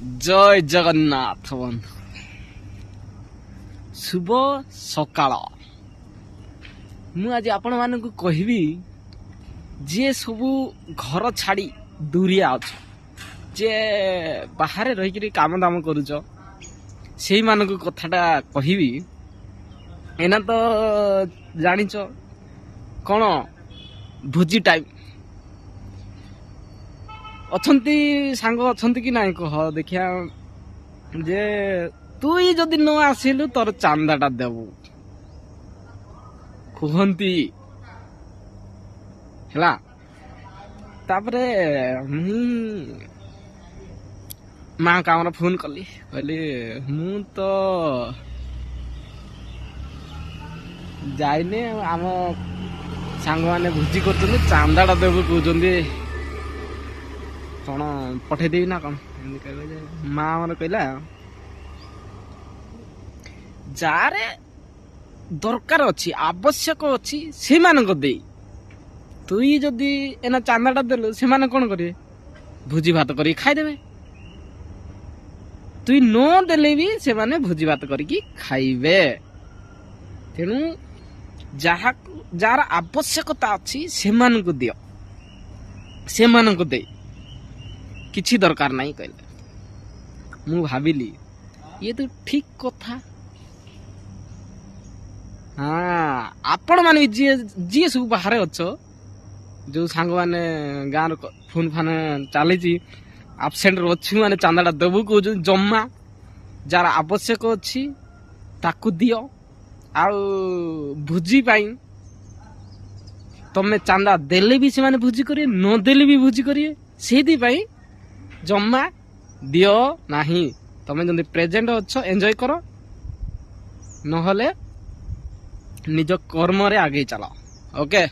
ଜୟ ଜଗନ୍ନାଥ ବନ୍ଧୁ। ଶୁଭ ସକାଳ। ମୁଁ ଆଜି ଆପଣ ମାନଙ୍କୁ କହିବି ଯିଏ ସବୁ ଘର ଛାଡ଼ି ଦୂରିଆ ଅଛ, ଯିଏ ବାହାରେ ରହିକିରି କାମ ଦାମ କରୁଛ, ସେଇମାନଙ୍କୁ କଥାଟା କହିବି। ଏନା ତ ଜାଣିଛ କ'ଣ ଭୋଜି ଟାଇମ୍ ଅଛନ୍ତି, ସାଙ୍ଗ ଅଛନ୍ତି କି ନାଇଁ କହ ଦେଖିଆ। ଯେ ତୁଇ ଯଦି ନ ଆସିଲୁ ତୋର ଚାନ୍ଦାଟା ଦେବୁ କୁହନ୍ତି ହେଲା। ତାପରେ ମୁଁ ମା କାମରେ ଫୋନ କଲି, କହିଲି ମୁଁ ତ ଯାଇନି, ଆମ ସାଙ୍ଗମାନେ ଭୋଜି କରୁଛନ୍ତି, ଚାନ୍ଦାଟା ଦେବୁ କହୁଛନ୍ତି, କ'ଣ ପଠେଇଦେବି ନା କ'ଣ ଏମିତି କହିଲେ ଯେ ମା ଆମର କହିଲା ଯାରେ ଦରକାର ଅଛି, ଆବଶ୍ୟକ ଅଛି, ସେମାନଙ୍କ ଦେଇ। ତୁଇ ଯଦି ଏନା ଚାନ୍ଦାଟା ଦେଲୁ, ସେମାନେ କ'ଣ କରିବେ? ଭୋଜି ଭାତ କରିକି ଖାଇଦେବେ। ତୁଇ ନ ଦେଲେ ବି ସେମାନେ ଭୋଜି ଭାତ କରିକି ଖାଇବେ। ତେଣୁ ଯାହାର ଆବଶ୍ୟକତା ଅଛି ସେମାନଙ୍କୁ ଦିଅ, ସେମାନଙ୍କୁ ଦେଇ କିଛି ଦରକାର ନାହିଁ କହିଲେ। ମୁଁ ଭାବିଲି ଇଏ ତ ଠିକ କଥା। ଆପଣ ମାନେ ଯିଏ ସବୁ ବାହାରେ ଅଛ, ଯୋଉ ସାଙ୍ଗମାନେ ଗାଁର ଫୋନ ଫାନ ଚାଲିଛି, ଆବସେଣ୍ଟରେ ଅଛି ମାନେ ଚାନ୍ଦାଟା ଦେବୁ କହୁଛନ୍ତି, ଜମା ଯାହାର ଆବଶ୍ୟକ ଅଛି ତାକୁ ଦିଅ। ଆଉ ଭୋଜି ପାଇଁ ତମେ ଚାନ୍ଦା ଦେଲେ ବି ସେମାନେ ଭୋଜି କରିବେ, ନ ଦେଲେ ବି ଭୋଜି କରିବେ। ସେଇଥିପାଇଁ ଜମା ଦିଅ ନାହିଁ। ତମେ ଯଦି ପ୍ରେଜେଣ୍ଟ ଅଛ ଏନ୍ଜୟ କର, ନହେଲେ ନିଜ କର୍ମରେ ଆଗେଇ ଚାଲ। ଓକେ।